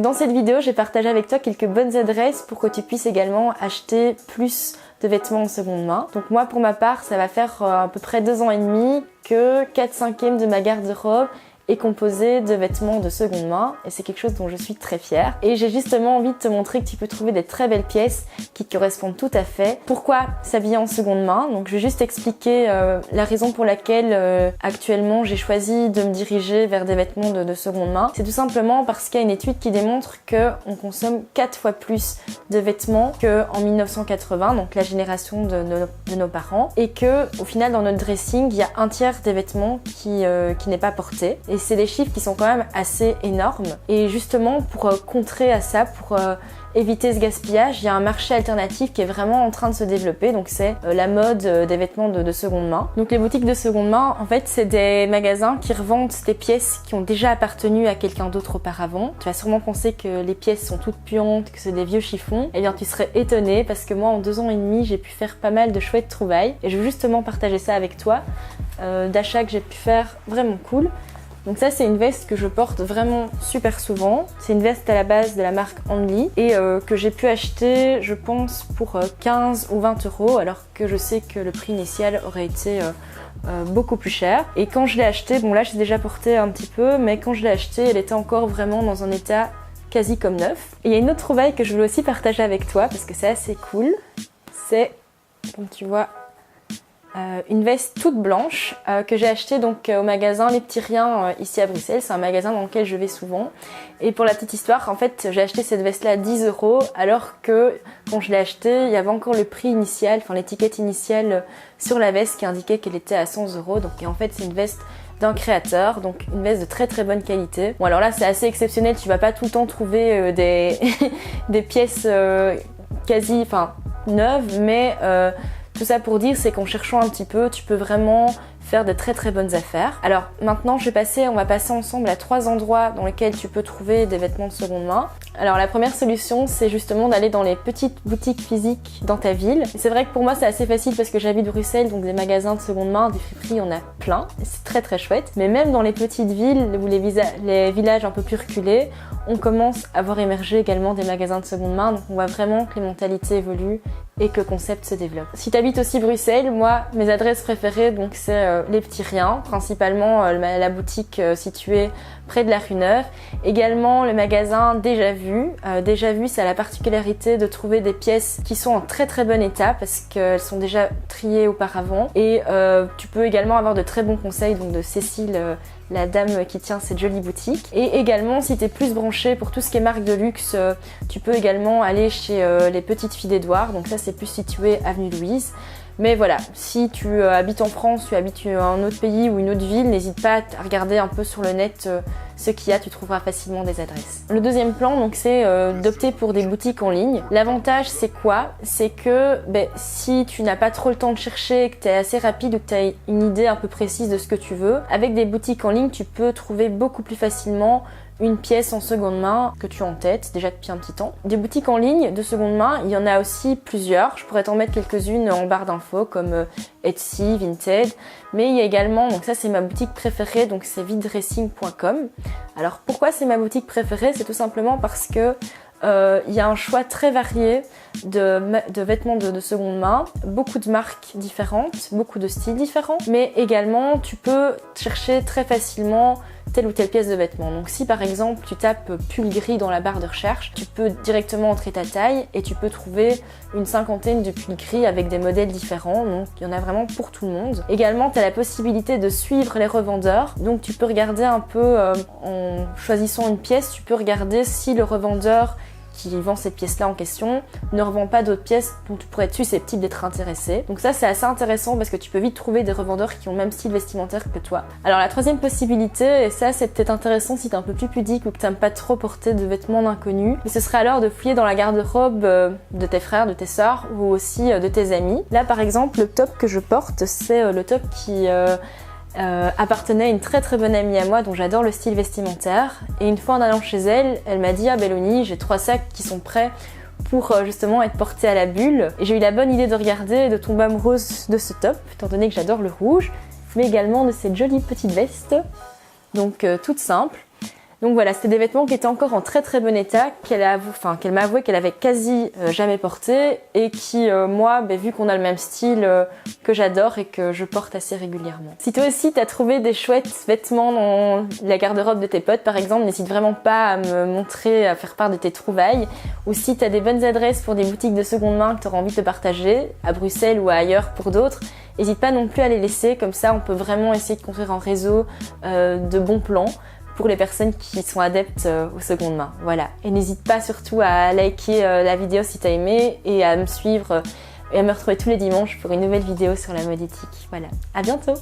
Dans cette vidéo, j'ai partagé avec toi quelques bonnes adresses pour que tu puisses également acheter plus de vêtements en seconde main. Donc moi, pour ma part, ça va faire à peu près 2 ans et demi que 4/5 de ma garde-robe est composée de vêtements de seconde main et c'est quelque chose dont je suis très fière. Et j'ai justement envie de te montrer que tu peux trouver des très belles pièces qui te correspondent tout à fait. Pourquoi s'habiller en seconde main? Donc je vais juste expliquer la raison pour laquelle actuellement j'ai choisi de me diriger vers des vêtements de seconde main. C'est tout simplement parce qu'il y a une étude qui démontre qu'on consomme 4 fois plus de vêtements qu'en 1980, donc la génération de nos parents, et que au final dans notre dressing, il y a 1/3 des vêtements qui n'est pas porté. Et c'est des chiffres qui sont quand même assez énormes. Et justement, pour contrer à ça, pour éviter ce gaspillage, il y a un marché alternatif qui est vraiment en train de se développer. Donc c'est la mode des vêtements de seconde main. Donc les boutiques de seconde main, en fait, c'est des magasins qui revendent des pièces qui ont déjà appartenu à quelqu'un d'autre auparavant. Tu vas sûrement penser que les pièces sont toutes puantes, que c'est des vieux chiffons. Eh bien, tu serais étonné parce que moi, en 2 ans et demi, j'ai pu faire pas mal de chouettes trouvailles. Et je veux justement partager ça avec toi, d'achats que j'ai pu faire vraiment cool. Donc ça, c'est une veste que je porte vraiment super souvent. C'est une veste à la base de la marque Only et que j'ai pu acheter, je pense, pour 15 ou 20 €, alors que je sais que le prix initial aurait été beaucoup plus cher. Et quand je l'ai acheté, bon là j'ai déjà porté un petit peu, mais quand je l'ai acheté, elle était encore vraiment dans un état quasi comme neuf. Et il y a une autre trouvaille que je voulais aussi partager avec toi parce que c'est assez cool. C'est, comme tu vois, une veste toute blanche que j'ai achetée donc au magasin Les Petits Riens ici à Bruxelles. C'est un magasin dans lequel je vais souvent. Et pour la petite histoire, en fait, j'ai acheté cette veste-là à 10 € alors que quand je l'ai achetée, il y avait encore le prix initial, enfin l'étiquette initiale sur la veste qui indiquait qu'elle était à 100 €. Donc et en fait, c'est une veste d'un créateur, donc une veste de très très bonne qualité. Bon alors là, c'est assez exceptionnel. Tu vas pas tout le temps trouver des pièces quasi, enfin neuves, mais tout ça pour dire, c'est qu'en cherchant un petit peu, tu peux vraiment faire de très très bonnes affaires. Alors maintenant, on va passer ensemble à 3 endroits dans lesquels tu peux trouver des vêtements de seconde main. Alors la première solution, c'est justement d'aller dans les petites boutiques physiques dans ta ville. Et c'est vrai que pour moi, c'est assez facile parce que j'habite Bruxelles, donc des magasins de seconde main, des friperies, on a plein. Et c'est très très chouette. Mais même dans les petites villes ou les villages un peu plus reculés, on commence à voir émerger également des magasins de seconde main. Donc on voit vraiment que les mentalités évoluent et que le concept se développe. Si tu habites aussi Bruxelles, moi, mes adresses préférées, donc c'est Les Petits Riens, principalement la boutique située près de la rue Neuve. Également le magasin Déjà Vu. Déjà Vu, ça a la particularité de trouver des pièces qui sont en très très bon état parce qu'elles sont déjà triées auparavant. Et tu peux également avoir de très bons conseils donc de Cécile, la dame qui tient cette jolie boutique. Et également, si tu es plus branché pour tout ce qui est marque de luxe, tu peux également aller chez les Petites Filles d'Édouard. Donc ça, c'est plus situé avenue Louise. Mais voilà, si tu habites en France, tu habites un autre pays ou une autre ville, n'hésite pas à regarder un peu sur le net ce qu'il y a, tu trouveras facilement des adresses. Le deuxième plan, donc, c'est d'opter pour des boutiques en ligne. L'avantage, c'est quoi? C'est que si tu n'as pas trop le temps de chercher, que tu es assez rapide ou que tu as une idée un peu précise de ce que tu veux, avec des boutiques en ligne, tu peux trouver beaucoup plus facilement une pièce en seconde main que tu as en tête, déjà depuis un petit temps. Des boutiques en ligne de seconde main, il y en a aussi plusieurs. Je pourrais t'en mettre quelques-unes en barre d'infos comme Etsy, Vinted. Mais il y a également, donc ça c'est ma boutique préférée, donc c'est vidressing.com. Alors pourquoi c'est ma boutique préférée? C'est tout simplement parce que il y a un choix très varié de vêtements de seconde main, beaucoup de marques différentes, beaucoup de styles différents, mais également tu peux chercher très facilement telle ou telle pièce de vêtement. Donc si par exemple tu tapes pull gris dans la barre de recherche, tu peux directement entrer ta taille et tu peux trouver une 50aine de pulls gris avec des modèles différents, donc il y en a vraiment pour tout le monde. Également tu as la possibilité de suivre les revendeurs, donc tu peux regarder un peu en choisissant une pièce, tu peux regarder si le revendeur qui vend cette pièce-là en question ne revend pas d'autres pièces dont tu pourrais être susceptible d'être intéressé. Donc ça, c'est assez intéressant parce que tu peux vite trouver des revendeurs qui ont le même style vestimentaire que toi. Alors la troisième possibilité, et ça c'est peut-être intéressant si t'es un peu plus pudique ou que t'aimes pas trop porter de vêtements d'inconnus, mais ce serait alors de fouiller dans la garde-robe de tes frères, de tes sœurs ou aussi de tes amis. Là par exemple, le top que je porte, c'est le top qui appartenait à une très très bonne amie à moi dont j'adore le style vestimentaire. Et une fois en allant chez elle, elle m'a dit « Ah Belloni, j'ai 3 sacs qui sont prêts pour justement être portés à la bulle. » Et j'ai eu la bonne idée de regarder et de tomber amoureuse de ce top, étant donné que j'adore le rouge, mais également de cette jolie petite veste, donc toute simple. Donc voilà, c'était des vêtements qui étaient encore en très très bon état, qu'elle m'a avoué qu'elle avait quasi jamais porté et qui, moi, vu qu'on a le même style, que j'adore et que je porte assez régulièrement. Si toi aussi t'as trouvé des chouettes vêtements dans la garde-robe de tes potes par exemple, n'hésite vraiment pas à me montrer, à faire part de tes trouvailles. Ou si t'as des bonnes adresses pour des boutiques de seconde main que t'auras envie de partager, à Bruxelles ou ailleurs pour d'autres, n'hésite pas non plus à les laisser, comme ça on peut vraiment essayer de construire un réseau de bons plans pour les personnes qui sont adeptes aux secondes mains. Voilà. Et n'hésite pas surtout à liker la vidéo si t'as aimé et à me suivre et à me retrouver tous les dimanches pour une nouvelle vidéo sur la mode éthique. Voilà. À bientôt!